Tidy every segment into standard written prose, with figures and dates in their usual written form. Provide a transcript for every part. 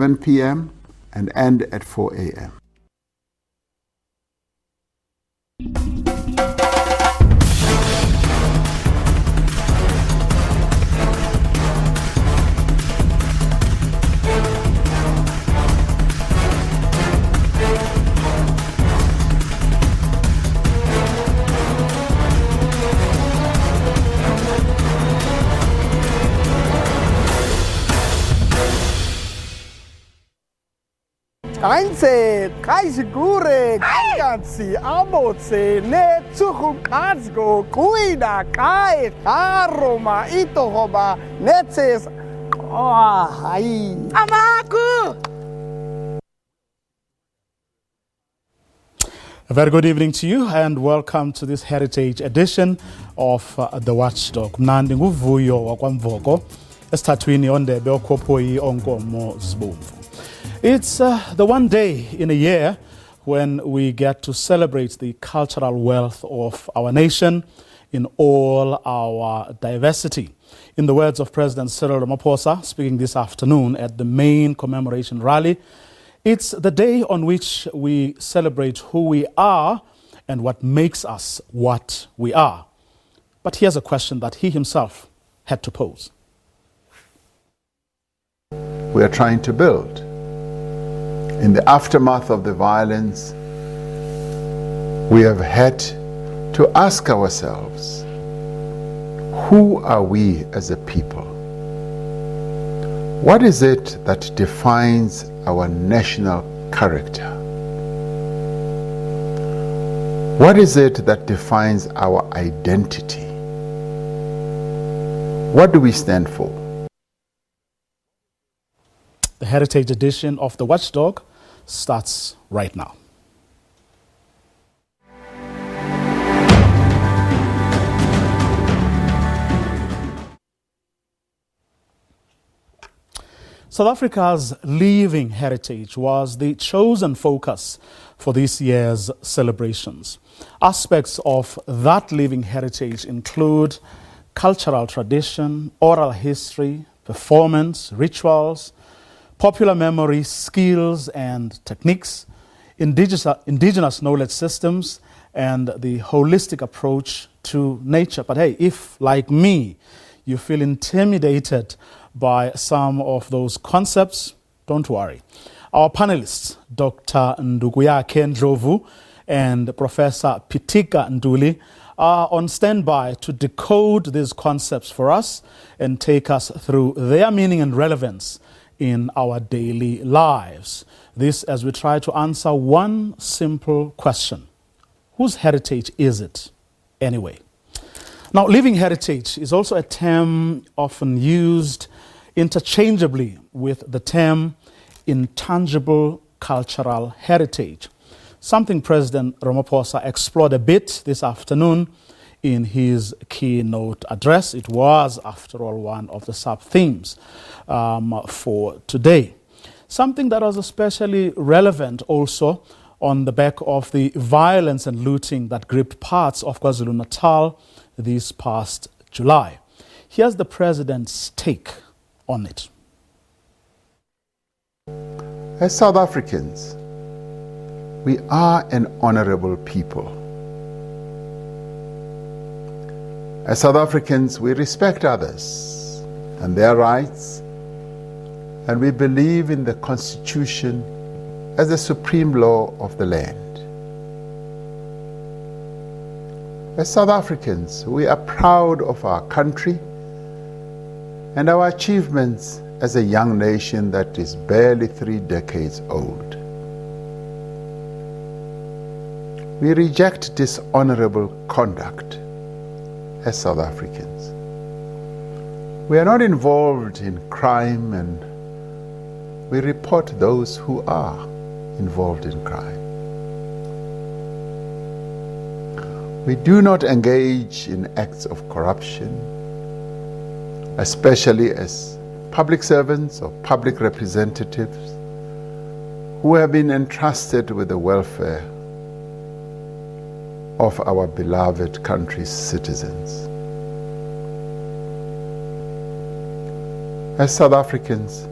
7 p.m. and end at 4 a.m. Einzig, Kaisigure, Kaigansi, Amotse, Netsuchukazgo, Kuida, Kai, Aroma, Itohoba, Netzes, Amaku! A very good evening to you and welcome to this Heritage edition of the Watchdog. Mnandi nguvuyo wakwamvoko, esithathwini ondebe okhophoyi onkomo zibomvu. It's the one day in a year when we get to celebrate the cultural wealth of our nation in all our diversity. In the words of President Cyril Ramaphosa, speaking this afternoon at the main commemoration rally, it's the day on which we celebrate who we are and what makes us what we are. But here's a question that he himself had to pose. We are trying to build. In the aftermath of the violence, we have had to ask ourselves, who are we as a people? What is it that defines our national character? What is it that defines our identity? What do we stand for? The Heritage edition of the Watchdog starts right now. South Africa's living heritage was the chosen focus for this year's celebrations. Aspects of that living heritage include cultural tradition, oral history, performance, rituals, popular memory, skills and techniques, indigenous knowledge systems, and the holistic approach to nature. But hey, if, like me, you feel intimidated by some of those concepts, don't worry. Our panelists, Dr. Nduguya Kendlovu and Professor Pitika Nduli, are on standby to decode these concepts for us and take us through their meaning and relevance in our daily lives. This as we try to answer one simple question. Whose heritage is it anyway? Now, living heritage is also a term often used interchangeably with the term intangible cultural heritage, something President Ramaphosa explored a bit this afternoon in his keynote address. It was, after all, one of the sub-themes for today. Something that was especially relevant also on the back of the violence and looting that gripped parts of KwaZulu-Natal this past July. Here's the president's take on it. As South Africans, we are an honorable people. As South Africans, we respect others and their rights, and we believe in the Constitution as the supreme law of the land. As South Africans, we are proud of our country and our achievements as a young nation that is barely 3 decades old. We reject dishonorable conduct as South Africans. We are not involved in crime, and we report those who are involved in crime. We do not engage in acts of corruption, especially as public servants or public representatives who have been entrusted with the welfare of our beloved country's citizens. As South Africans,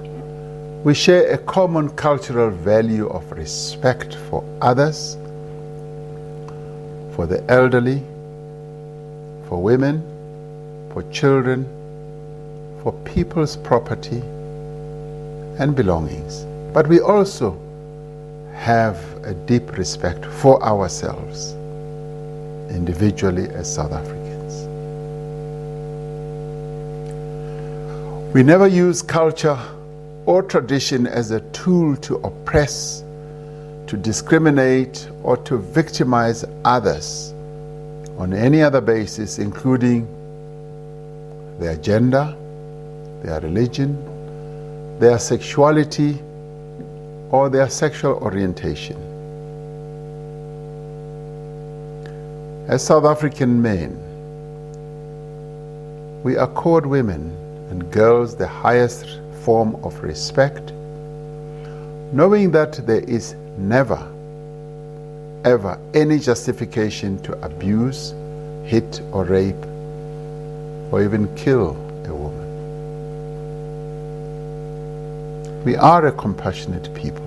We share a common cultural value of respect for others, for the elderly, for women, for children, for people's property and belongings. But we also have a deep respect for ourselves, individually as South Africans. We never use culture or tradition as a tool to oppress, to discriminate, or to victimize others on any other basis, including their gender, their religion, their sexuality, or their sexual orientation. As South African men, we accord women and girls the highest form of respect, knowing that there is never, ever any justification to abuse, hit or rape, or even kill a woman. We are a compassionate people,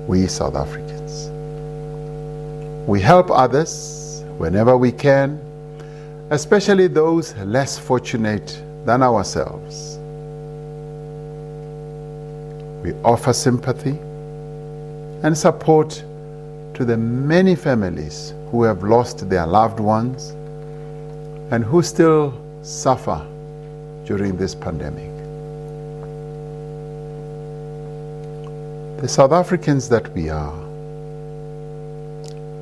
we South Africans. We help others whenever we can, especially those less fortunate than ourselves. We offer sympathy and support to the many families who have lost their loved ones and who still suffer during this pandemic. The South Africans that we are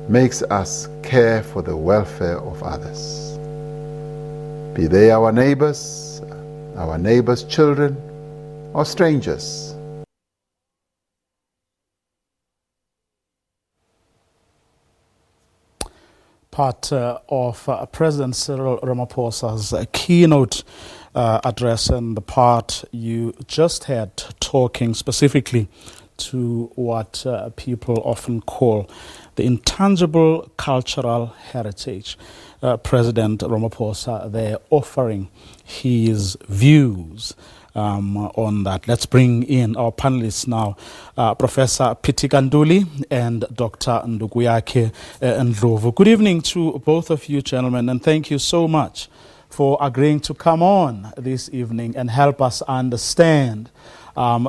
makes us care for the welfare of others, be they our neighbors' children, or strangers. Part of President Cyril Ramaphosa's keynote address, and the part you just had talking specifically to what people often call the intangible cultural heritage. President Ramaphosa there offering his views on that. Let's bring in our panelists now, Professor Pitikanduli and Dr. Nduguyake Ndlovu. Good evening to both of you gentlemen, and thank you so much for agreeing to come on this evening and help us understand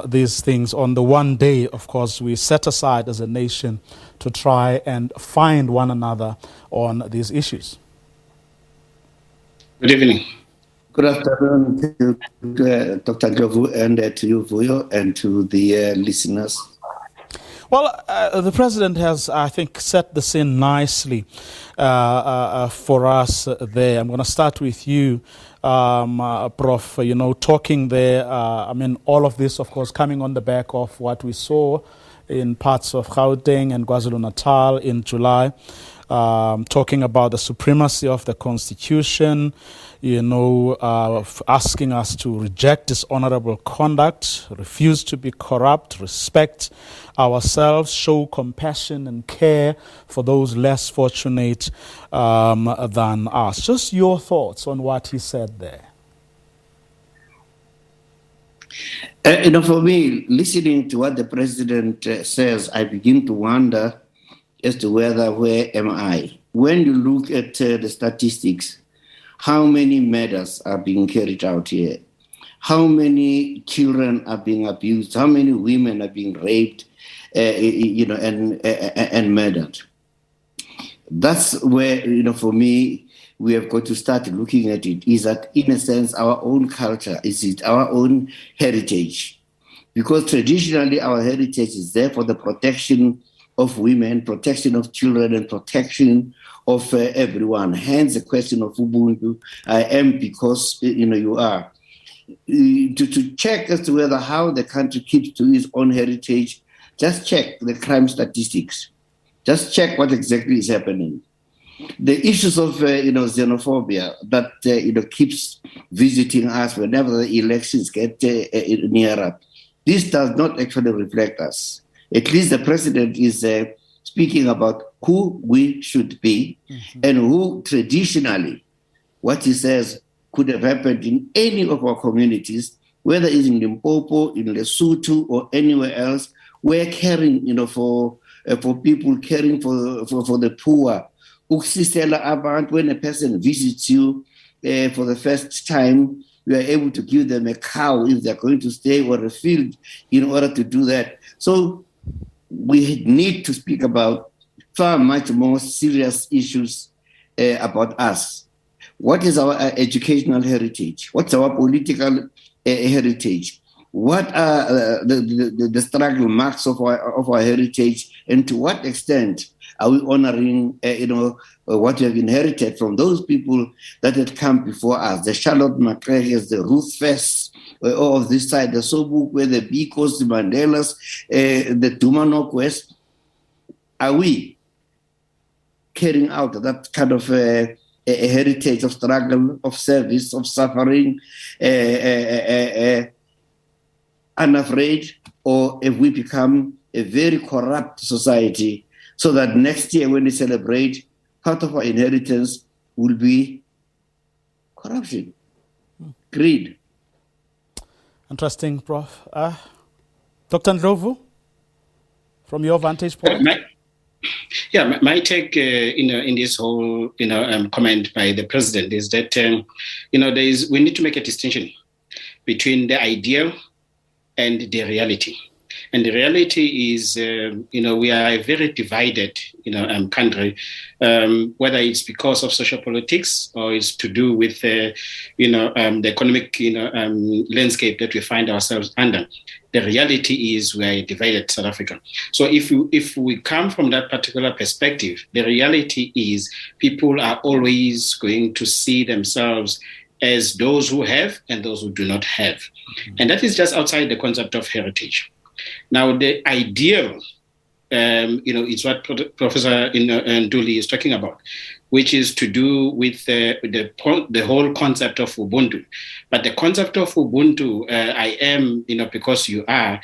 these things on the one day, of course, we set aside as a nation to try and find one another on these issues. Good evening. Good afternoon to Dr. Ndlovu and to you, Vuyo, and to the listeners. Well, the President has, I think, set the scene nicely for us there. I'm going to start with you, Prof. You know, talking there, I mean, all of this, of course, coming on the back of what we saw in parts of Gauteng and KwaZulu-Natal in July, talking about the supremacy of the Constitution, you know, asking us to reject dishonorable conduct, refuse to be corrupt, respect ourselves, show compassion and care for those less fortunate than us. Just your thoughts on what he said there. You know, for me, listening to what the President says, I begin to wonder as to where am I? When you look at the statistics, how many murders are being carried out here? How many children are being abused? How many women are being raped, and murdered? That's where, you know, for me, we have got to start looking at it. Is that, in a sense, our own culture? Is it our own heritage? Because traditionally, our heritage is there for the protection of women, protection of children, and protection of everyone. Hence the question of Ubuntu, I am because, you know, you are. To check as to whether how the country keeps to its own heritage, just check the crime statistics. Just check what exactly is happening. The issues of, xenophobia that, keeps visiting us whenever the elections get nearer. This does not actually reflect us. At least the President is speaking about who we should be and who traditionally, what he says could have happened in any of our communities whether it's in Limpopo, in Lesotho, or anywhere else, we're caring, for people, caring for the poor. Ukusisela abantu, when a person visits you for the first time, you are able to give them a cow if they're going to stay, or a field, in order to do that. So we need to speak about far much more serious issues about us. What is our educational heritage? What's our political heritage? What are the struggle marks of our heritage, and to what extent are we honoring, what we have inherited from those people that had come before us? The Charlotte McCrackers, the Ruth Fess, of this side, the Sobukwe, the Bikos, the Mandelas, the Duma West. Are we carrying out that kind of a heritage of struggle, of service, of suffering, unafraid, or have we become a very corrupt society, so that next year when we celebrate, part of our inheritance will be corruption, greed? Interesting, Prof. Dr. Ndlovu, from your vantage point? My take, in this whole, comment by the president is that, we need to make a distinction between the ideal and the reality. And the reality is, we are a very divided, country, whether it's because of social politics or it's to do with, the economic, landscape that we find ourselves under. The reality is we are a divided South Africa. So if we come from that particular perspective, the reality is people are always going to see themselves as those who have and those who do not have. Mm-hmm. And that is just outside the concept of heritage. Now, the ideal, is what Professor Nduli is talking about, which is to do with the whole concept of Ubuntu. But the concept of Ubuntu, I am, because you are,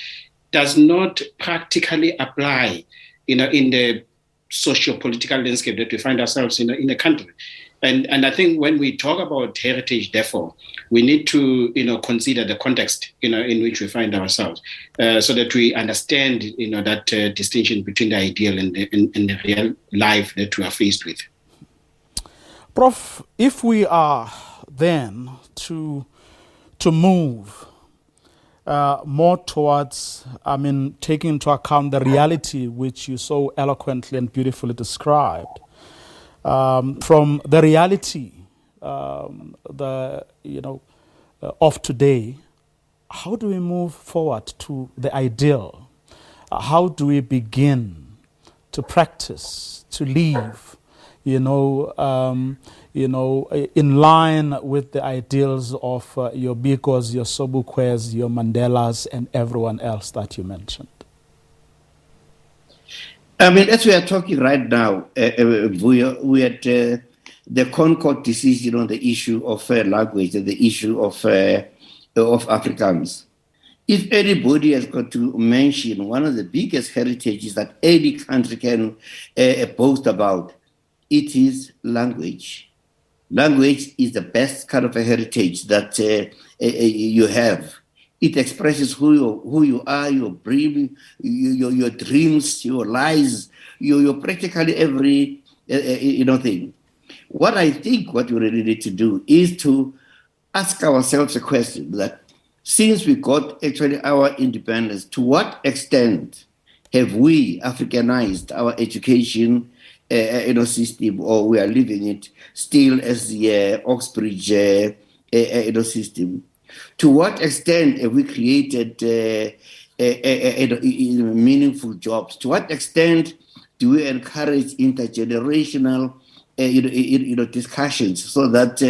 does not practically apply, in the socio-political landscape that we find ourselves in the country. And I think when we talk about heritage, therefore, we need to, consider the context, in which we find ourselves, so that we understand, that distinction between the ideal and the real life that we are faced with. Prof, if we are then to move more towards, taking into account the reality which you so eloquently and beautifully described, from the reality of today, how do we move forward to the ideal? How do we begin to practice, to live, in line with the ideals of your Bikos, your Sobukwes, your Mandelas, and everyone else that you mentioned? As we are talking right now, we had the Concord decision on the issue of language and the issue of Afrikaans. If anybody has got to mention one of the biggest heritages that any country can boast about, it is language. Language is the best kind of a heritage that you have. It expresses who you are, your dream, your dreams, your lies, your practically every thing. What I think what we really need to do is to ask ourselves a question that since we got actually our independence, to what extent have we Africanized our education system, or we are living it still as the Oxbridge system? To what extent have we created meaningful jobs? To what extent do we encourage intergenerational discussions so that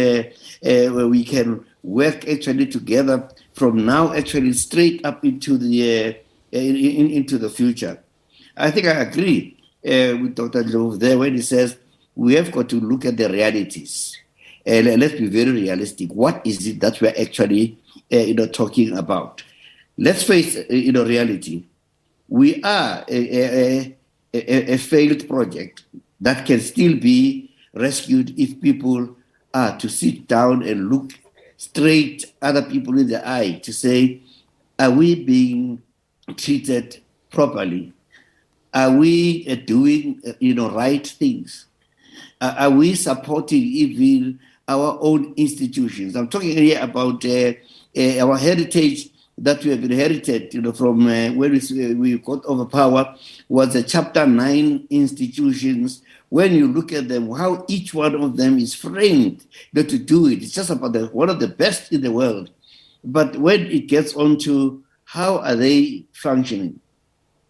we can work actually together from now actually straight up into the future? I think I agree with Dr. Ndlovu there when he says we have got to look at the realities. Let's be very realistic. What is it that we're actually, talking about? Let's face, reality. We are a failed project that can still be rescued if people are to sit down and look straight other people in the eye to say, are we being treated properly? Are we doing, right things? Are we supporting even our own institutions? I'm talking here about our heritage that we have inherited, from when we got over power, was the Chapter 9 institutions. When you look at them, how each one of them is framed to do it, it's just about one of the best in the world. But when it gets on to how are they functioning,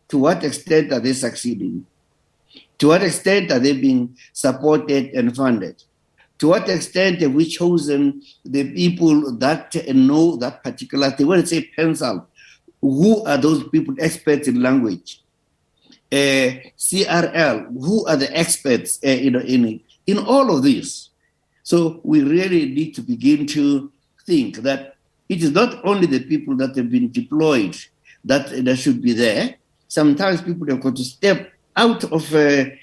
to what extent are they succeeding, to what extent are they being supported and funded, to what extent have we chosen the people that know that particular thing? When I say pencil, who are those people experts in language? CRL, who are the experts in all of this? So we really need to begin to think that it is not only the people that have been deployed that should be there. Sometimes people have got to step out of the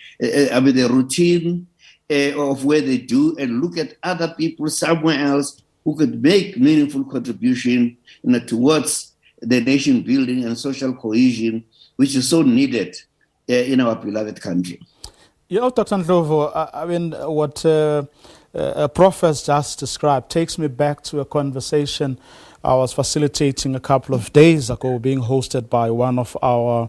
routine of where they do and look at other people somewhere else who could make meaningful contribution towards the nation building and social cohesion, which is so needed in our beloved country. Dr. Ndlovu, I mean, what Prof has just described takes me back to a conversation I was facilitating a couple of days ago, being hosted by one of our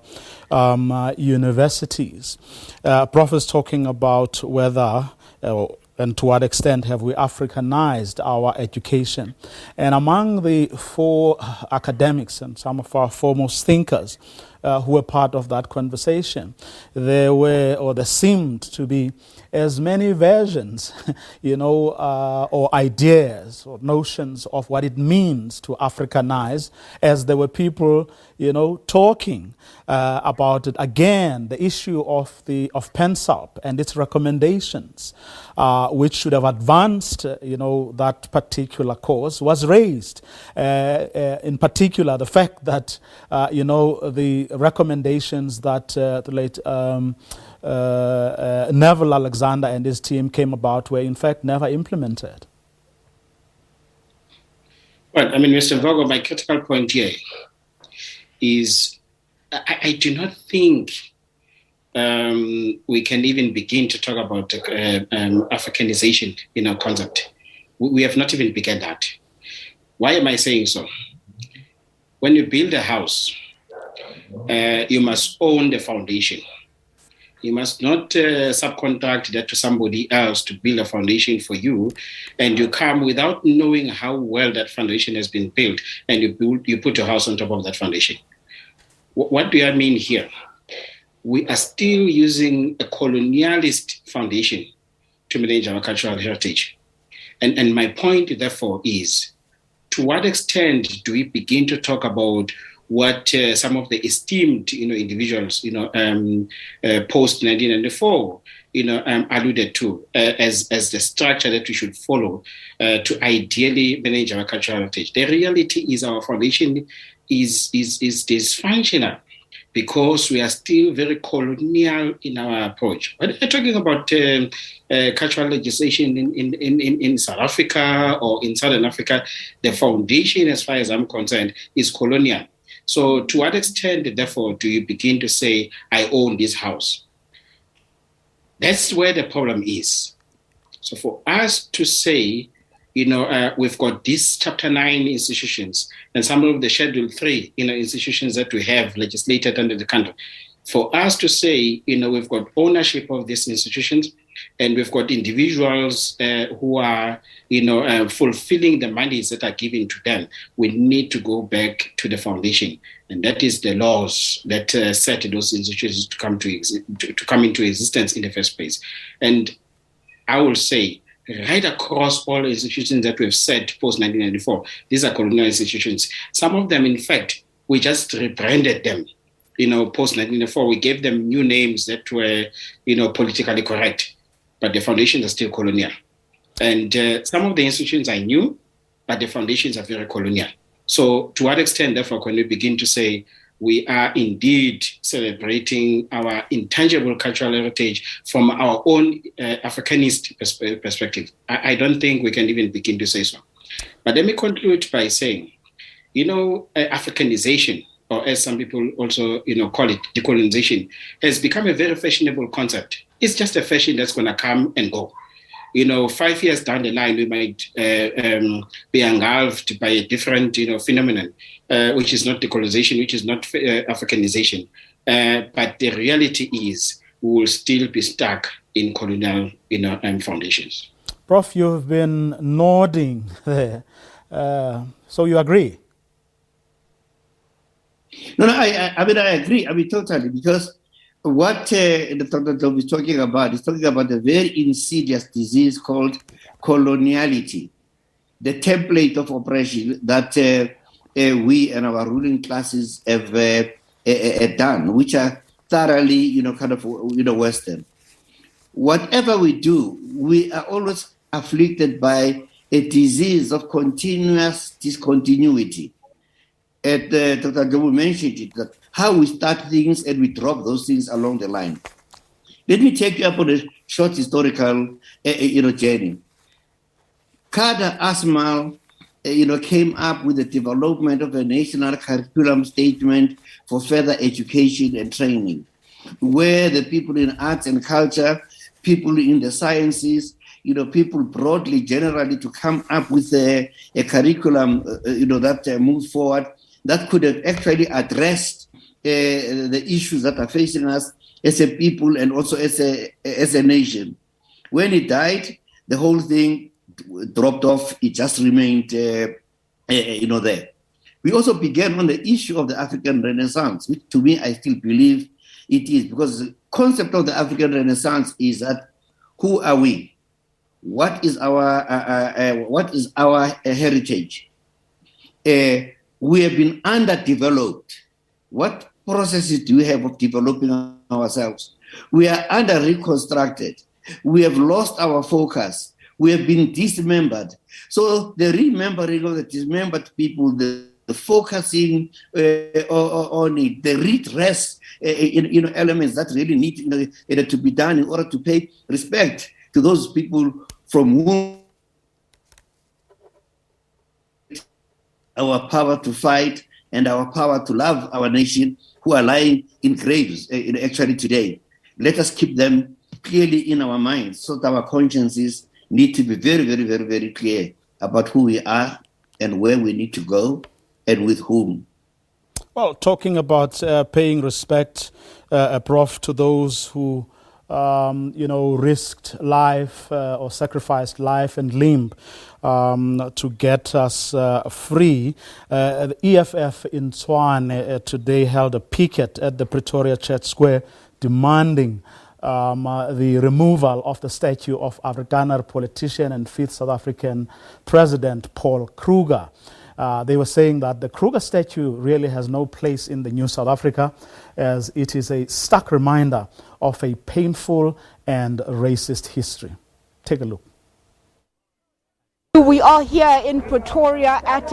universities. Prof is talking about whether and to what extent have we Africanized our education. And among the four academics and some of our foremost thinkers who were part of that conversation, there seemed to be as many versions, or ideas or notions of what it means to Africanize as there were people, talking about it. Again, the issue of PENSALP and its recommendations, which should have advanced, that particular cause, was raised. In particular, the fact that, the recommendations that the late Neville Alexander and his team came about were in fact never implemented. Well, I mean, Mr. Vogo, my critical point here is I do not think we can even begin to talk about Africanization concept. We have not even begun that. Why am I saying so? When you build a house, you must own the foundation. You must not subcontract that to somebody else to build a foundation for you, and you come without knowing how well that foundation has been built, and you put your house on top of that foundation. What do I mean here? We are still using a colonialist foundation to manage our cultural heritage. And my point, therefore, is to what extent do we begin to talk about what some of the esteemed, individuals, post 1994, alluded to as the structure that we should follow to ideally manage our cultural heritage. The reality is our foundation is dysfunctional because we are still very colonial in our approach. When we're talking about cultural legislation in South Africa or in Southern Africa, the foundation, as far as I'm concerned, is colonial. So to what extent, therefore, do you begin to say, I own this house? That's where the problem is. So for us to say, we've got these Chapter 9 institutions and some of the Schedule 3, institutions that we have legislated under the country. For us to say, we've got ownership of these institutions and we've got individuals who are, fulfilling the mandates that are given to them, we need to go back to the foundation. And that is the laws that set those institutions to come into existence in the first place. And I will say, right across all institutions that we've set post-1994, these are colonial institutions. Some of them, in fact, we just rebranded them. Post-1994, we gave them new names that were, politically correct, but the foundations are still colonial. And some of the institutions are new, but the foundations are very colonial. So to what extent, therefore, can we begin to say we are indeed celebrating our intangible cultural heritage from our own Africanist perspective? I don't think we can even begin to say so. But let me conclude by saying, Africanization, or as some people also, call it decolonization, has become a very fashionable concept. It's just a fashion that's going to come and go. 5 years down the line, we might be engulfed by a different, phenomenon, which is not decolonization, which is not Africanization. But the reality is, we will still be stuck in colonial, foundations. Prof, you've been nodding there. So you agree? No, I agree. Totally, because what Dr. Job is talking about a very insidious disease called coloniality, the template of oppression that we and our ruling classes have done, which are thoroughly, Western. Whatever we do, we are always afflicted by a disease of continuous discontinuity. Dr. Jobu mentioned it, that how we start things and we drop those things along the line. Let me take you up on a short historical, journey. Kader Asmal, came up with the development of a national curriculum statement for further education and training, where the people in arts and culture, people in the sciences, people broadly, generally, to come up with a curriculum, that moves forward, that could have actually addressed the issues that are facing us as a people and also as a nation. When he died, the whole thing dropped off. It just remained, there. We also began on the issue of the African Renaissance, which to me, I still believe it is, because the concept of the African Renaissance is that who are we? What is our heritage? We have been underdeveloped. What processes do we have of developing ourselves? We are under-reconstructed. We have lost our focus. We have been dismembered. So the remembering of the dismembered people, the focusing on it, the redress, elements that really need to be done in order to pay respect to those people from whom our power to fight and our power to love our nation, who are lying in graves actually today. Let us keep them clearly in our minds, so that our consciences need to be very, very, very, very clear about who we are and where we need to go and with whom. Well, talking about paying respect, Prof, to those who risked life or sacrificed life and limb to get us free. The EFF in Tshwane today held a picket at the Pretoria Church Square demanding the removal of the statue of Afrikaner politician and 5th South African President Paul Kruger. They were saying that the Kruger statue really has no place in the new South Africa, as it is a stark reminder of a painful and racist history. Take a look. We are here in Pretoria at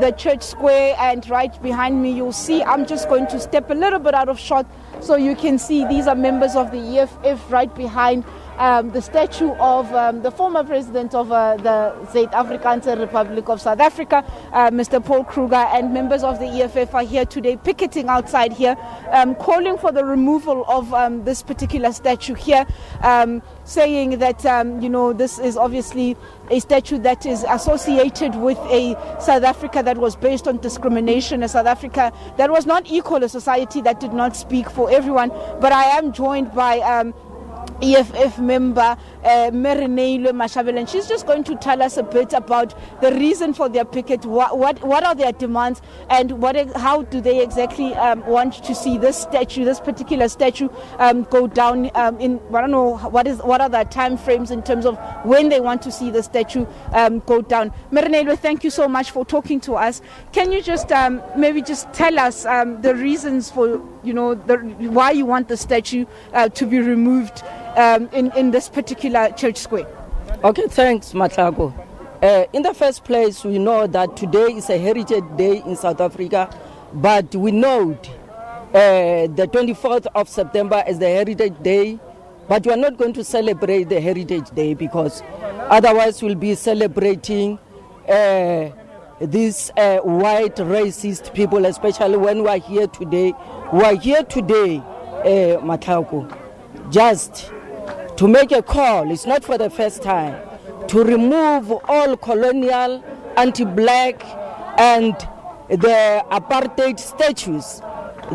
the Church Square, and right behind me you'll see, I'm just going to step a little bit out of shot so you can see these are members of the EFF right behind the statue of the former president of the Zuid-Afrikaanse Republic of South Africa, Mr. Paul Kruger, and members of the EFF are here today picketing outside here, calling for the removal of this particular statue here, saying that, this is obviously a statue that is associated with a South Africa that was based on discrimination, a South Africa that was not equal, a society that did not speak for everyone. But I am joined by EFF member Merineilwe Mashabela, and she's just going to tell us a bit about the reason for their picket, what are their demands, and how do they exactly want to see this particular statue go down in, I don't know, what are the time frames in terms of when they want to see the statue go down. Merineilwe, thank you so much for talking to us. Can you just maybe just tell us the reasons for, why you want the statue to be removed in this particular church square? Okay, thanks, Matlago. In the first place, we know that today is a Heritage Day in South Africa, but we know the 24th of September as the Heritage Day, but we are not going to celebrate the Heritage Day because otherwise we'll be celebrating these white racist people, especially when we are here today. We are here today, Matlako, just to make a call. It's not for the first time, to remove all colonial, anti-black, and the apartheid statues,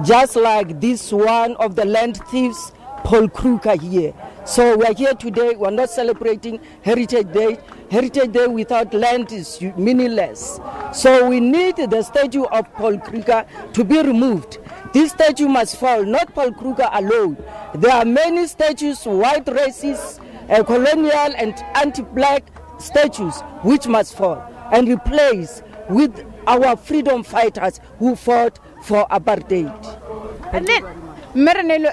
just like this one of the land thieves, Paul Kruger here. So we are here today. We are not celebrating Heritage Day. Heritage Day without land is meaningless. So we need the statue of Paul Kruger to be removed. This statue must fall, not Paul Kruger alone. There are many statues, white racist, colonial and anti-black statues, which must fall and replace with our freedom fighters who fought for apartheid. And then, Merenelo,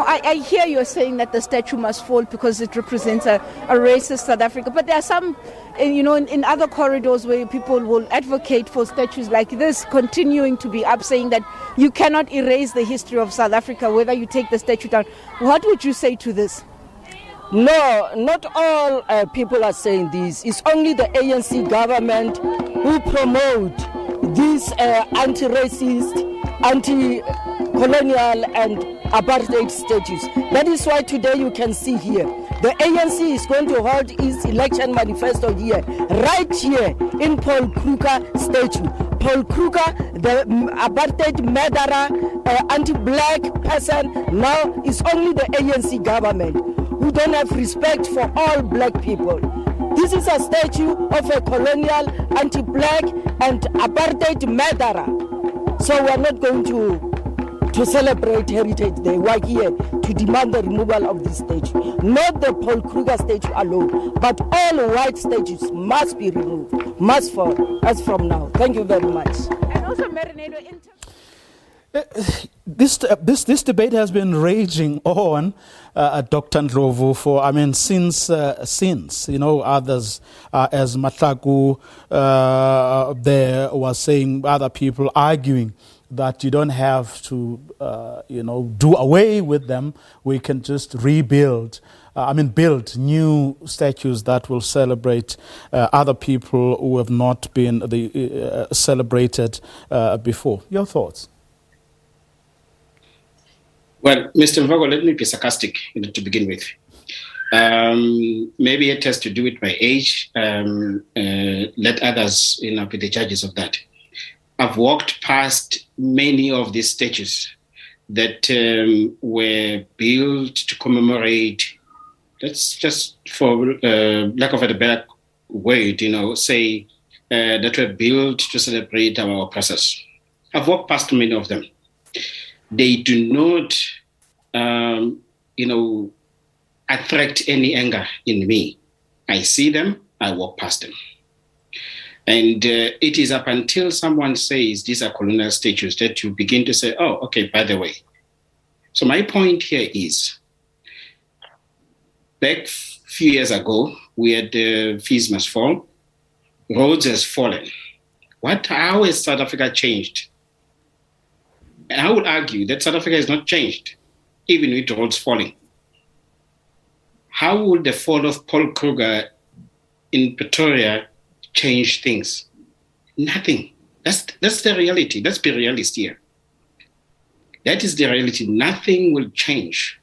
I hear you're saying that the statue must fall because it represents a racist South Africa. But there are some, in other corridors where people will advocate for statues like this continuing to be up, saying that you cannot erase the history of South Africa, whether you take the statue down. What would you say to this? No, not all people are saying this. It's only the ANC government who promote these anti-racist, anti-colonial and apartheid statues. That is why today you can see here, the ANC is going to hold its election manifesto here, right here in Paul Kruger statue. Paul Kruger, the apartheid murderer, anti-black person, now is only the ANC government who don't have respect for all black people. This is a statue of a colonial, anti-black and apartheid murderer. So we are not going to celebrate Heritage Day. We are here to demand the removal of this statue. Not the Paul Kruger statue alone, but all white statues must be removed, must fall, as from now. Thank you very much. And also, Merenelo, This debate has been raging on, Dr. Ndlovu, for since others, as Matlaku there was saying, other people arguing that you don't have to do away with them. We can just rebuild. Build new statues that will celebrate other people who have not been celebrated before. Your thoughts? Well, Mr. Mvago, let me be sarcastic to begin with. Maybe it has to do with my age. Let others be the judges of that. I've walked past many of these statues that were built to commemorate, let's just, for lack of a better word, that were built to celebrate our oppressors. I've walked past many of them. They do not, attract any anger in me. I see them, I walk past them. And it is up until someone says these are colonial statues that you begin to say, oh, okay, by the way. So my point here is, back a few years ago, we had Fees Must Fall. Rhodes has fallen. How has South Africa changed? And I would argue that South Africa has not changed, even with Rhodes falling. How would the fall of Paul Kruger in Pretoria change things? Nothing. That's the reality. Let's be realistic here. That is the reality. Nothing will change.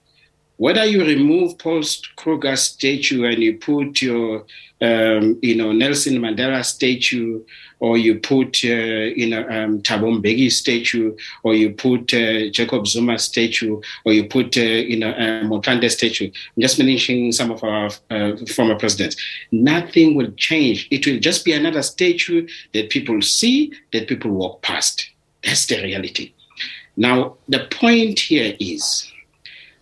Whether you remove Paul Kruger's statue and you put your, Nelson Mandela statue, or you put, Thabo Mbeki's statue, or you put Jacob Zuma's statue, or you put, Motlande's statue. I'm just mentioning some of our former presidents. Nothing will change. It will just be another statue that people see, that people walk past. That's the reality. Now, the point here is,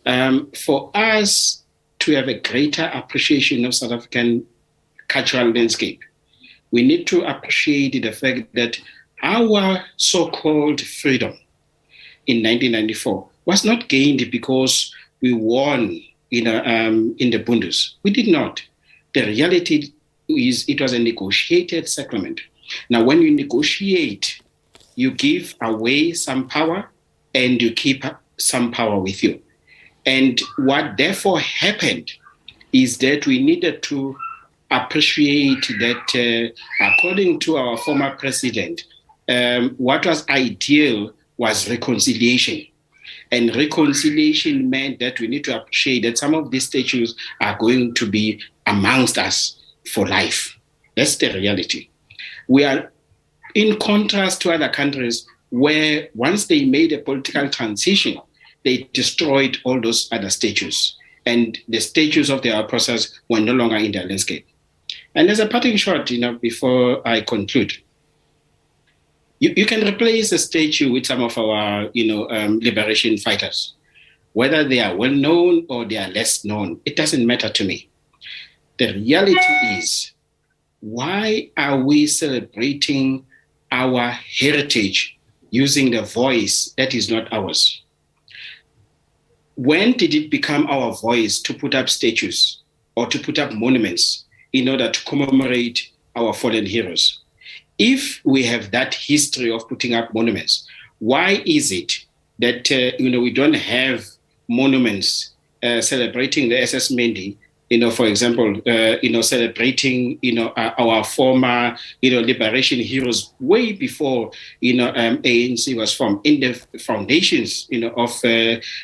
for us to have a greater appreciation of South African cultural landscape, we need to appreciate the fact that our so-called freedom in 1994 was not gained because we won in the Bundus. We did not. The reality is it was a negotiated settlement. Now, when you negotiate, you give away some power and you keep some power with you. And what therefore happened is that we needed to appreciate that, according to our former president, what was ideal was reconciliation. And reconciliation meant that we need to appreciate that some of these statues are going to be amongst us for life. That's the reality. We are in contrast to other countries where once they made a political transition, they destroyed all those other statues. And the statues of their process were no longer in their landscape. And as a parting shot, before I conclude, you can replace a statue with some of our, liberation fighters. Whether they are well known or they are less known, it doesn't matter to me. The reality is, why are we celebrating our heritage using the voice that is not ours? When did it become our voice to put up statues or to put up monuments in order to commemorate our fallen heroes? If we have that history of putting up monuments, why is it that we don't have monuments celebrating the SS Mendi? For example, celebrating our former liberation heroes way before ANC was formed, in the foundations of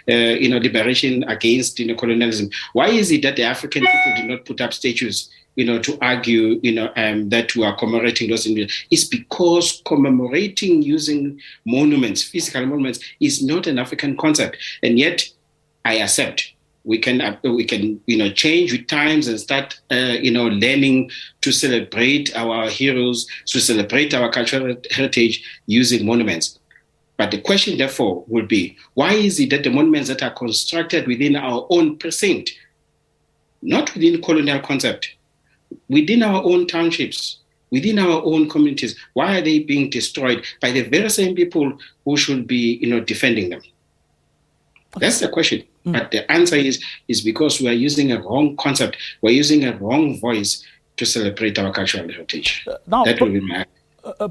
liberation against colonialism. Why is it that the African people did not put up statues to argue, that we are commemorating those individuals? It's because commemorating using monuments, physical monuments, is not an African concept. And yet, I accept we can change with times and start, learning to celebrate our heroes, to celebrate our cultural heritage using monuments. But the question, therefore, will be, why is it that the monuments that are constructed within our own precinct, not within colonial concept, within our own townships, within our own communities, why are they being destroyed by the very same people who should be, defending them? That's the question. But the answer is because we are using a wrong concept. We're using a wrong voice to celebrate our cultural heritage. Now, that will be my...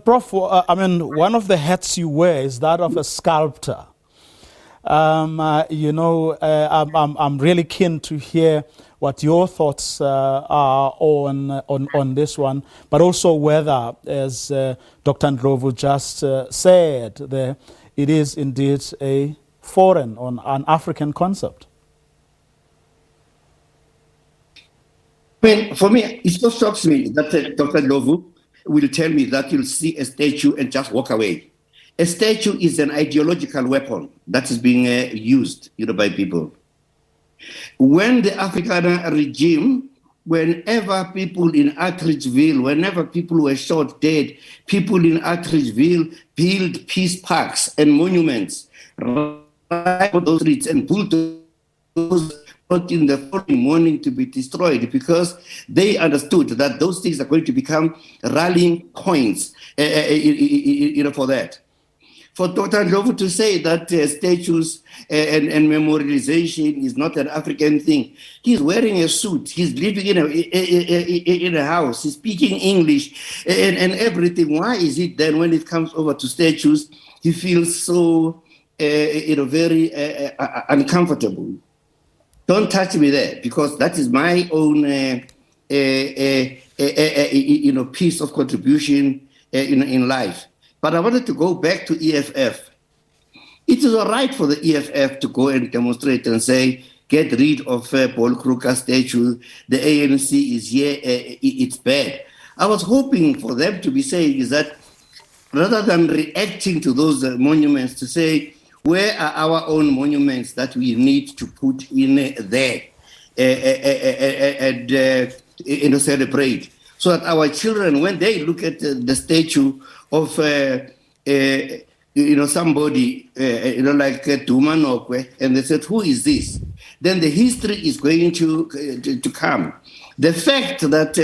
Prof, one of the hats you wear is that of a sculptor. I'm really keen to hear what your thoughts are on this one, but also whether, as Dr. Ndlovu just said, it is indeed a foreign or an African concept. For me, it so shocks me that Dr. Ndlovu will tell me that you'll see a statue and just walk away. A statue is an ideological weapon that is being used, by people. When the African regime, whenever people in Atteridgeville, whenever people were shot dead, people in Atteridgeville built peace parks and monuments right on those streets and bulldozers in the following morning to be destroyed, because they understood that those things are going to become rallying points for that. For Dr. Ndlovu to say that statues and memorialization is not an African thing, he's wearing a suit, he's living in a house, he's speaking English and everything. Why is it then when it comes over to statues, he feels so very uncomfortable? Don't touch me there, because that is my own piece of contribution in life. But I wanted to go back to EFF. It is all right for the EFF to go and demonstrate and say, get rid of Paul Kruger statue, the ANC is here, it's bad. I was hoping for them to be saying is that rather than reacting to those monuments, to say, where are our own monuments that we need to put in there and celebrate, so that our children, when they look at the statue of somebody like Duma Nokwe, and they said, who is this? Then the history is going to come. The fact that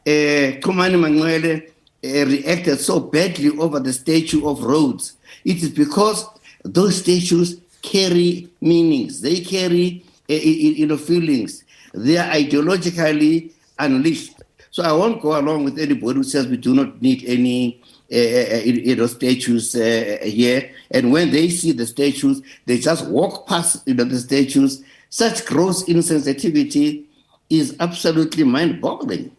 Khumani Mangwele reacted so badly over the statue of Rhodes, it is because those statues carry meanings. They carry feelings. They are ideologically unleashed. So I won't go along with anybody who says we do not need any statues here. And when they see the statues, they just walk past the statues. Such gross insensitivity is absolutely mind-boggling.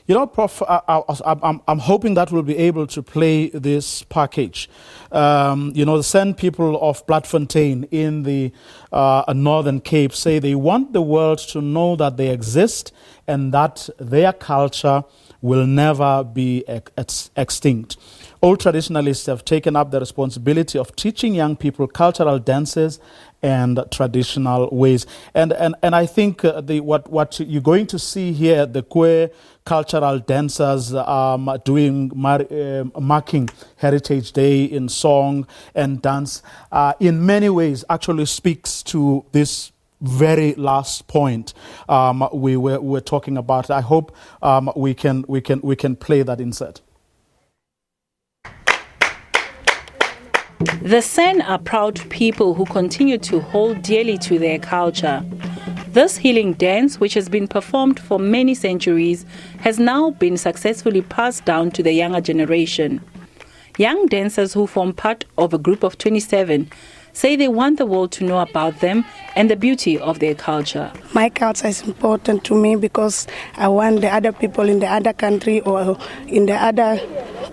You know, Prof, I'm hoping that we'll be able to play this package. The San people of Bloemfontein in the Northern Cape say they want the world to know that they exist and that their culture will never be extinct. Old traditionalists have taken up the responsibility of teaching young people cultural dances and traditional ways. And I think what you're going to see here, the queer cultural dancers doing marking Heritage Day in song and dance, in many ways actually speaks to this very last point we were talking about. I hope we can play that insert. The San are proud people who continue to hold dearly to their culture. This healing dance, which has been performed for many centuries, has now been successfully passed down to the younger generation. Young dancers who form part of a group of 27 say they want the world to know about them and the beauty of their culture. My culture is important to me because I want the other people in the other country or in the other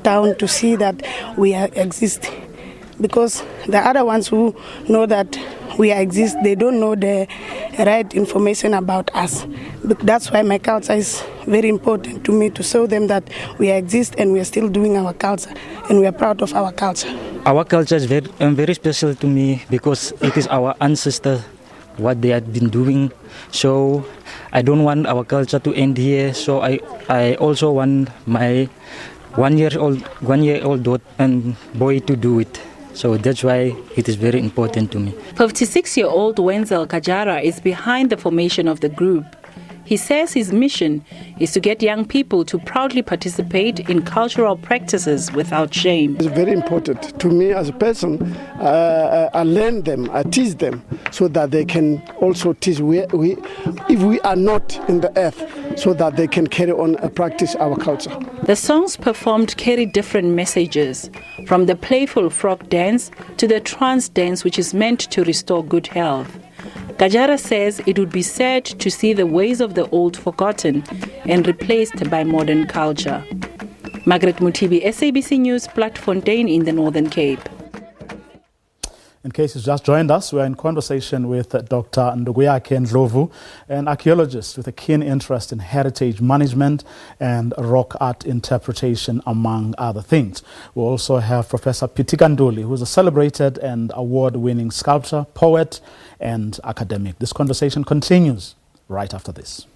town to see that we exist. Because the other ones who know that we exist, they don't know the right information about us. That's why my culture is very important to me, to show them that we exist and we are still doing our culture and we are proud of our culture. Our culture is very special to me because it is our ancestors, what they have been doing. So I don't want our culture to end here. So I also want my one-year-old daughter and boy to do it. So that's why it is very important to me. 56-year-old Wenzel Kajara is behind the formation of the group. He says his mission is to get young people to proudly participate in cultural practices without shame. It's very important to me as a person. I learn them, I teach them so that they can also teach if we are not in the earth, so that they can carry on and practice our culture. The songs performed carry different messages, from the playful frog dance to the trance dance, which is meant to restore good health. Kajara says it would be sad to see the ways of the old forgotten and replaced by modern culture. Margaret Mutibi, SABC News, Bloemfontein in the Northern Cape. In case you've just joined us, we're in conversation with Dr. Nduguyake Ndlovu, an archaeologist with a keen interest in heritage management and rock art interpretation, among other things. We also have Professor Pitika Nduli, who's a celebrated and award-winning sculptor, poet, and academic. This conversation continues right after this.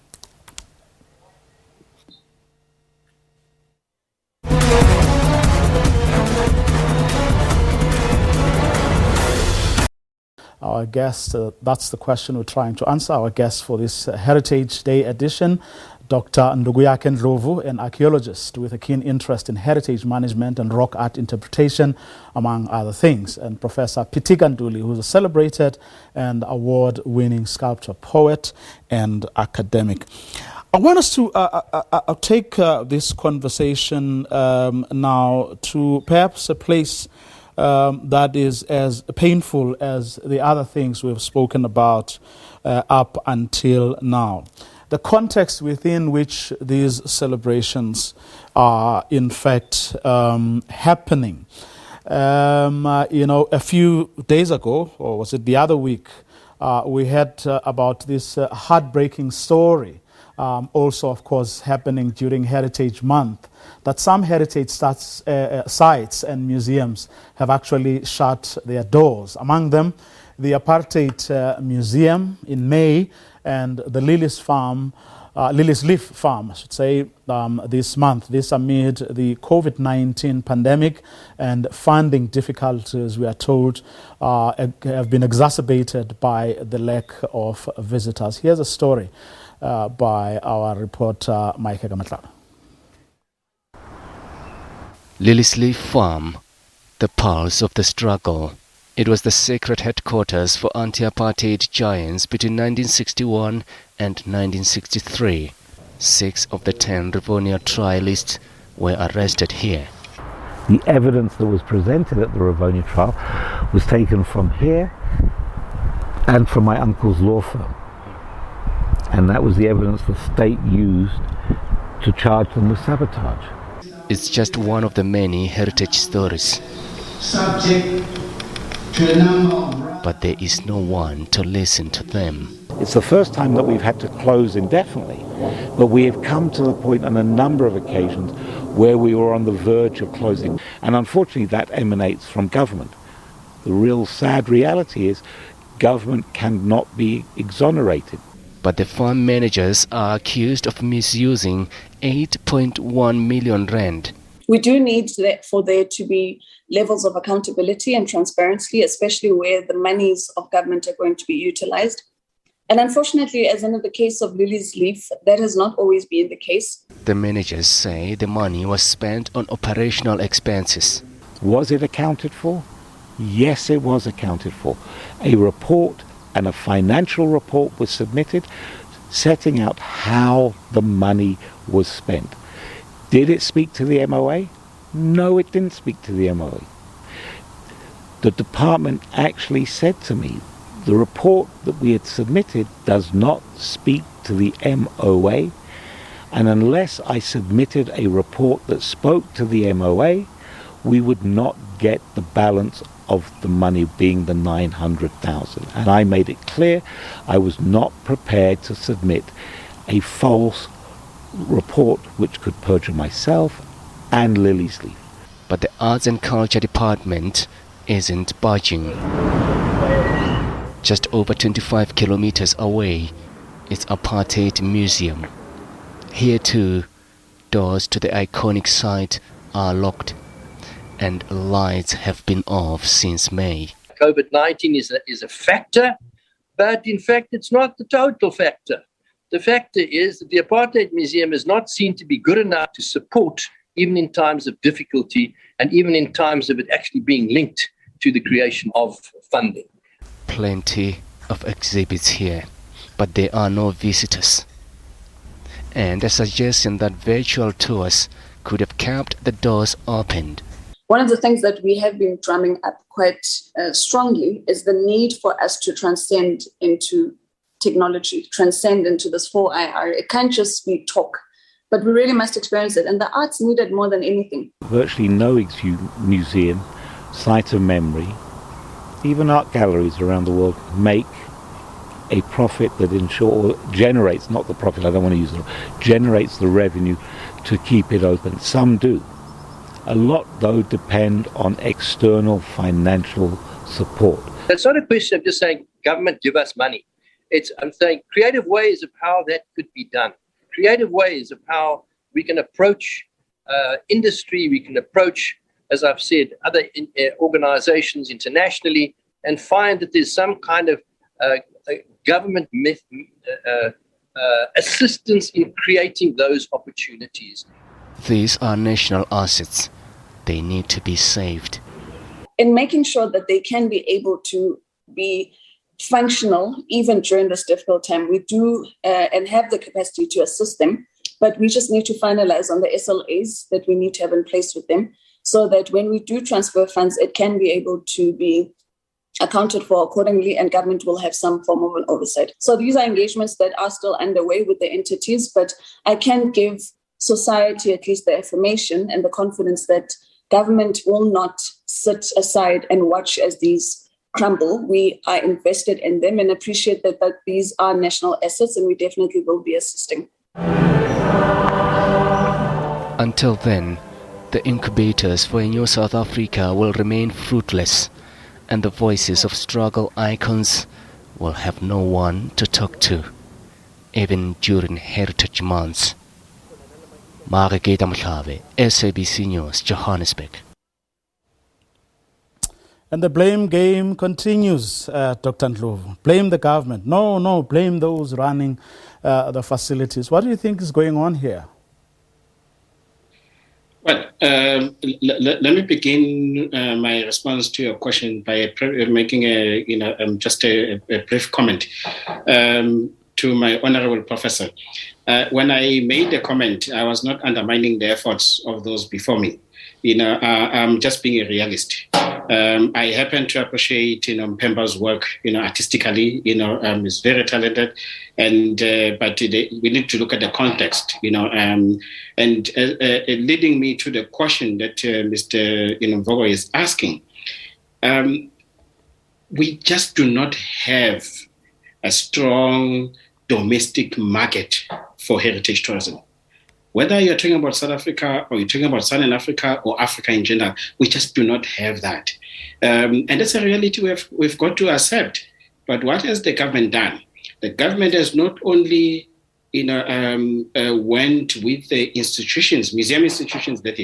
Our guest, that's the question we're trying to answer. Our guest for this Heritage Day edition, Dr. Nduguyake Ndlovu, an archaeologist with a keen interest in heritage management and rock art interpretation, among other things, and Professor Pitika Nduli, who's a celebrated and award-winning sculptor, poet, and academic. I want us to take this conversation now to perhaps a place that is as painful as the other things we've spoken about up until now. The context within which these celebrations are in fact happening. A few days ago, or was it the other week, we heard about this heartbreaking story, also of course happening during Heritage Month, that some heritage sites and museums have actually shut their doors. Among them, the Apartheid Museum in May and the Lily's Leaf Farm, I should say, this month. This amid the COVID-19 pandemic and funding difficulties, we are told, have been exacerbated by the lack of visitors. Here's a story by our reporter, Mike Gamatla. Lily's Leaf Farm, the pulse of the struggle. It was the sacred headquarters for anti-apartheid giants between 1961 and 1963. 6 of the 10 Rivonia trialists were arrested here. The evidence that was presented at the Rivonia trial was taken from here and from my uncle's law firm. And that was the evidence the state used to charge them with sabotage. It's just one of the many heritage stories. Subject to a number of... But there is no one to listen to them. It's the first time that we've had to close indefinitely, but we have come to the point on a number of occasions where we were on the verge of closing. And unfortunately that emanates from government. The real sad reality is government cannot be exonerated. But the farm managers are accused of misusing 8.1 million rand. We do need for there to be levels of accountability and transparency, especially where the monies of government are going to be utilized. And unfortunately, as in the case of Lily's Leaf, that has not always been the case. The managers say the money was spent on operational expenses. Was it accounted for? Yes, it was accounted for. A report and a financial report was submitted setting out how the money was spent. Did it speak to the MOA? No, it didn't speak to the MOA. The department actually said to me, the report that we had submitted does not speak to the MOA, and unless I submitted a report that spoke to the MOA, we would not get the balance of the money being the 900,000. And I made it clear I was not prepared to submit a false report which could perjure myself and Lily's Leaf. But the Arts and Culture Department isn't budging. Just over 25 kilometers away is Apartheid Museum. Here too, doors to the iconic site are locked and lights have been off since May. COVID-19 is a factor, but in fact it's not the total factor. The factor is that the Apartheid Museum is not seen to be good enough to support even in times of difficulty and even in times of it actually being linked to the creation of funding. Plenty of exhibits here, but there are no visitors. And a suggestion that virtual tours could have kept the doors opened. One of the things that we have been drumming up quite strongly is the need for us to transcend into technology, transcend into this 4IR. It can't just be talk, but we really must experience it. And the arts need it more than anything. Virtually no museum, site of memory, even art galleries around the world make a profit that generates, not the profit, I don't want to use it, generates the revenue to keep it open. Some do. A lot, though, depend on external financial support. It's not a question of just saying, government, give us money. I'm saying creative ways of how that could be done. Creative ways of how we can approach industry, we can approach, as I've said, other organizations internationally, and find that there's some kind of government assistance in creating those opportunities. These are national assets. They need to be saved. In making sure that they can be able to be functional even during this difficult time, we do and have the capacity to assist them, but we just need to finalize on the SLAs that we need to have in place with them so that when we do transfer funds, it can be able to be accounted for accordingly and government will have some form of an oversight. So these are engagements that are still underway with the entities, but I can give society at least the affirmation and the confidence that government will not sit aside and watch as these crumble. We are invested in them and appreciate that these are national assets, and we definitely will be assisting. Until then, the incubators for a new South Africa will remain fruitless, and the voices of struggle icons will have no one to talk to, even during Heritage Months. Mariketa Mhlave, SABC News, Johannesburg. And the blame game continues, Dr. Ndlovu. Blame the government. No, blame those running the facilities. What do you think is going on here? Well, let me begin my response to your question by making just a brief comment to my honorable professor. When I made the comment, I was not undermining the efforts of those before me. just being a realist. I happen to appreciate, Mpemba's work, artistically, is very talented, and but we need to look at the context, and leading me to the question that Mr. Mvogo is asking. We just do not have a strong domestic market for heritage tourism. Whether you're talking about South Africa or you're talking about Southern Africa or Africa in general, we just do not have that. And that's a reality we've got to accept. But what has the government done? The government has not only went with the institutions, museum institutions, that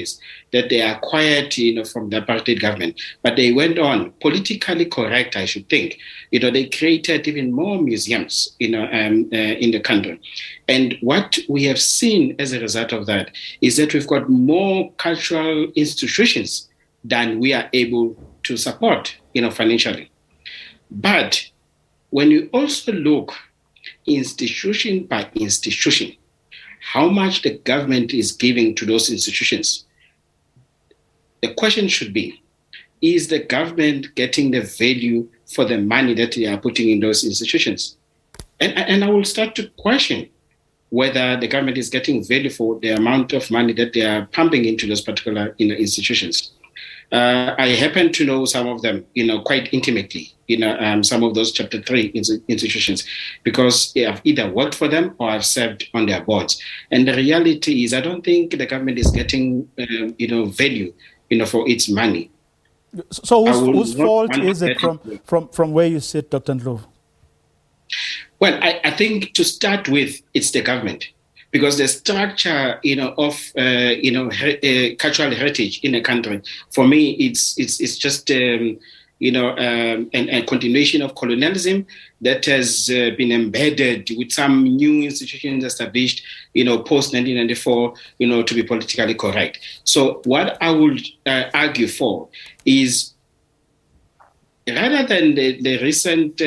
they acquired, from the apartheid government, but they went on, politically correct, I should think. They created even more museums, in the country. And what we have seen as a result of that is that we've got more cultural institutions than we are able to support, financially. But when you also look institution by institution, how much the government is giving to those institutions, the question should be, is the government getting the value for the money that they are putting in those institutions? And I will start to question whether the government is getting value for the amount of money that they are pumping into those particular institutions. I happen to know some of them, quite intimately, some of those Chapter 3 institutions, because I've either worked for them or I've served on their boards. And the reality is, I don't think the government is getting, value, for its money. So whose fault is it from where you sit, Dr. Ndlovu? Well, I think to start with, it's the government. Because the structure, of cultural heritage in a country, for me, it's just a continuation of colonialism that has been embedded with some new institutions established, post 1994, to be politically correct. So what I would argue for is, rather than the recent,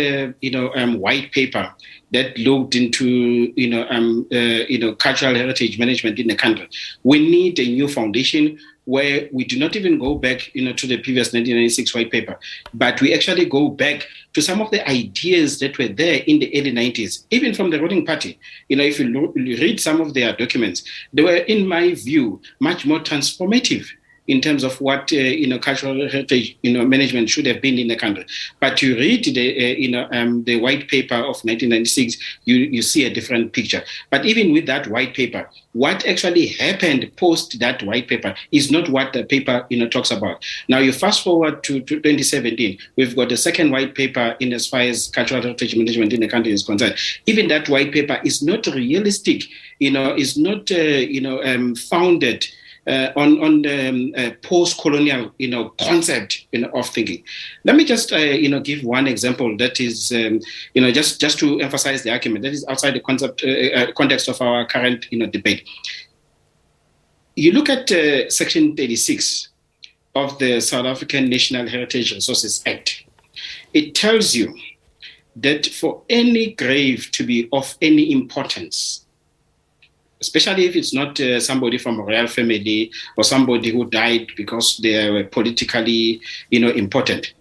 white paper that looked into, cultural heritage management in the country, we need a new foundation where we do not even go back, to the previous 1996 white paper, but we actually go back to some of the ideas that were there in the early 90s, even from the ruling party. If you read some of their documents, they were, in my view, much more transformative in terms of what cultural heritage management should have been in the country. But you read the white paper of 1996, you see a different picture. But even with that white paper, what actually happened post that white paper is not what the paper talks about. Now you fast forward to 2017, we've got the second white paper in as far as cultural heritage management in the country is concerned. Even that white paper is not realistic, is not founded on the post-colonial, concept, of thinking. Let me just, give one example that is, just to emphasize the argument that is outside the context of our current, debate. You look at Section 36 of the South African National Heritage Resources Act. It tells you that for any grave to be of any importance, especially if it's not somebody from a royal family or somebody who died because they were politically, important.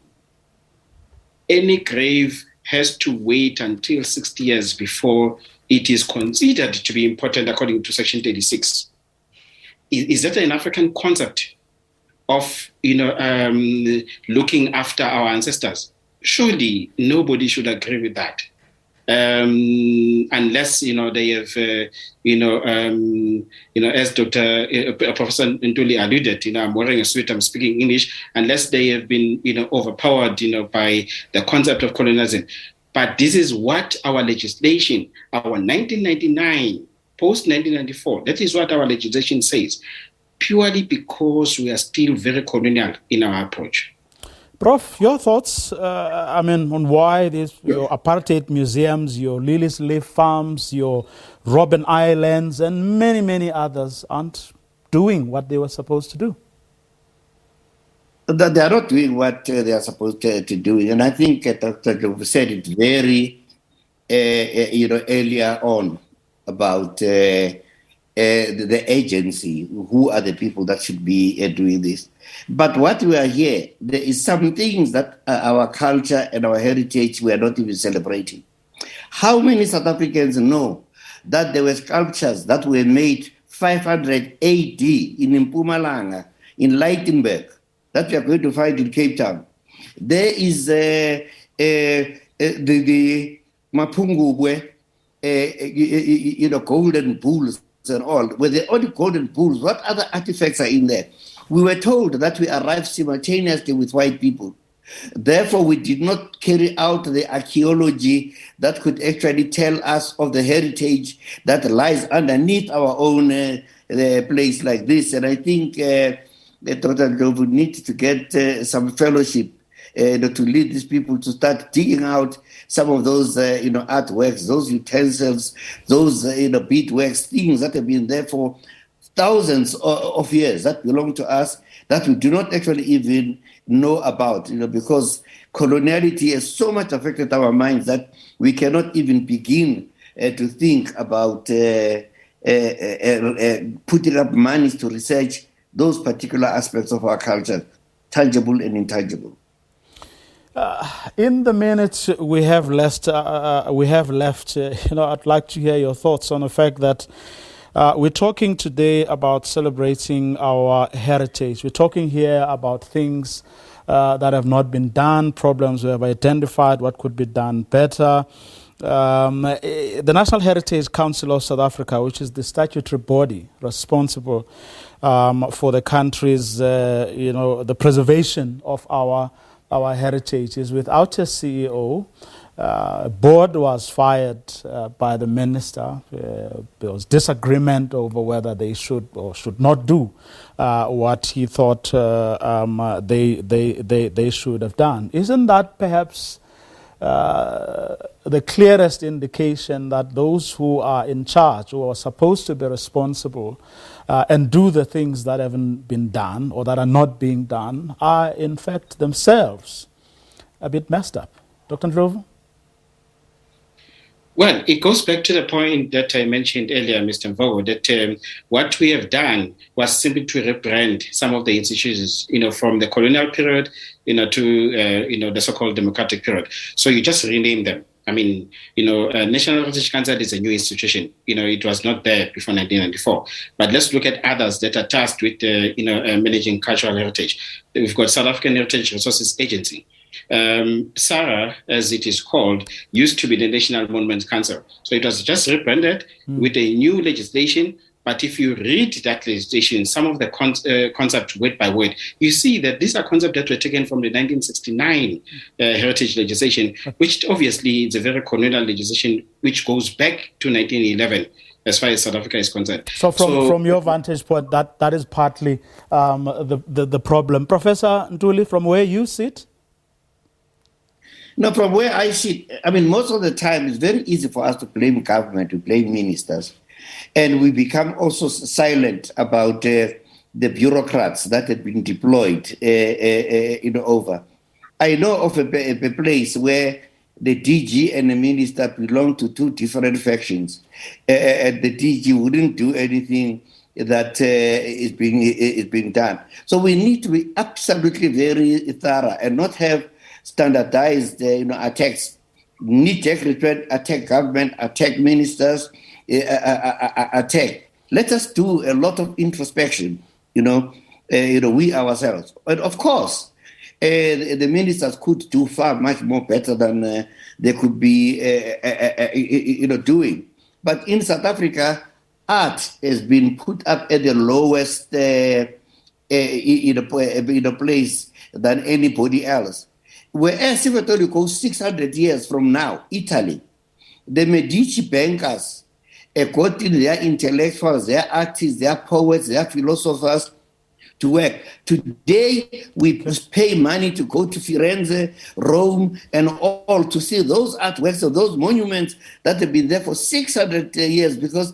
Any grave has to wait until 60 years before it is considered to be important according to Section 36. Is that an African concept of, looking after our ancestors? Surely nobody should agree with that. Unless they have as Professor Ntuli alluded, I'm wearing a suit, I'm speaking English, unless they have been overpowered by the concept of colonialism. But this is what our legislation, our 1999 post 1994, that is what our legislation says, purely because we are still very colonial in our approach. Prof, your thoughts, on why your apartheid museums, your Lilies Leaf farms, your Robben Islands, and many, many others aren't doing what they were supposed to do? They are not doing what they are supposed to do. And I think Dr. Ndlovu said it very, earlier on about the agency, who are the people that should be doing this. But what we are here, there is some things that our culture and our heritage we are not even celebrating. How many South Africans know that there were sculptures that were made 500 AD in Mpumalanga, in Lichtenberg, that we are going to find in Cape Town? There is the Mapungubwe, golden bulls and all. Were the only golden bulls? What other artifacts are in there? We were told that we arrived simultaneously with white people. Therefore, we did not carry out the archaeology that could actually tell us of the heritage that lies underneath our own place like this. And I think Dr. Ndlovu needs to get some fellowship to lead these people to start digging out some of those, artworks, those utensils, those, beadworks, things that have been there for thousands of years that belong to us that we do not actually even know about, because coloniality has so much affected our minds that we cannot even begin to think about putting up money to research those particular aspects of our culture, tangible and intangible. In the minutes we have left, I'd like to hear your thoughts on the fact that we're talking today about celebrating our heritage. We're talking here about things that have not been done, problems we have identified, what could be done better. The National Heritage Council of South Africa, which is the statutory body responsible for the country's, the preservation of our heritage, is without a CEO. Board was fired by the minister. There was disagreement over whether they should or should not do what he thought they should have done. Isn't that perhaps the clearest indication that those who are in charge, who are supposed to be responsible and do the things that haven't been done or that are not being done, are in fact themselves a bit messed up? Dr. Ndlovu? Well, it goes back to the point that I mentioned earlier, Mr. Mvogo, that what we have done was simply to rebrand some of the institutions, from the colonial period, to, the so-called democratic period. So you just rename them. I mean, National Heritage Council is a new institution. It was not there before 1994. But let's look at others that are tasked with, managing cultural heritage. We've got South African Heritage Resources Agency. SARA, as it is called, used to be the National Monuments Council. So it was just rebranded with a new legislation. But if you read that legislation, some of the concepts word by word, you see that these are concepts that were taken from the 1969 heritage legislation, which obviously is a very colonial legislation, which goes back to 1911. As far as South Africa is concerned. So from your vantage point, that is partly the problem. Professor Ntuli, from where you sit? No, from where I sit, most of the time it's very easy for us to blame government, to blame ministers. And we become also silent about the bureaucrats that have been deployed over. I know of a place where the DG and the minister belong to two different factions. And the DG wouldn't do anything that is being done. So we need to be absolutely very thorough and not have standardized attacks. Knee-jerk return, attack government, attack ministers, attack. Let us do a lot of introspection, we ourselves. But of course, the ministers could do far much more better than they could be, doing. But in South Africa, art has been put up at the lowest place than anybody else. Whereas if at all you go 600 years from now, Italy, the Medici bankers got in their intellectuals, their artists, their poets, their philosophers to work. Today, we pay money to go to Firenze, Rome, and all to see those artworks or those monuments that have been there for 600 years because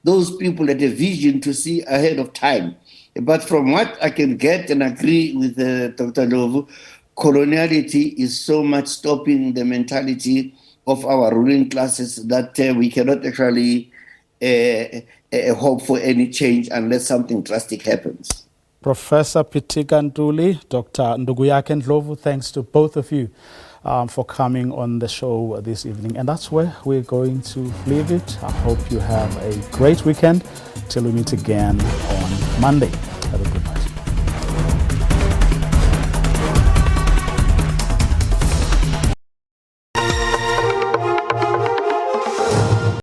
those people had a vision to see ahead of time. But from what I can get and agree with Dr. Ndlovu, coloniality is so much stopping the mentality of our ruling classes that we cannot actually hope for any change unless something drastic happens. Professor Pitika Ntuli, Dr. Nduguyake Ndlovu, thanks to both of you for coming on the show this evening. And that's where we're going to leave it. I hope you have a great weekend till we meet again on Monday.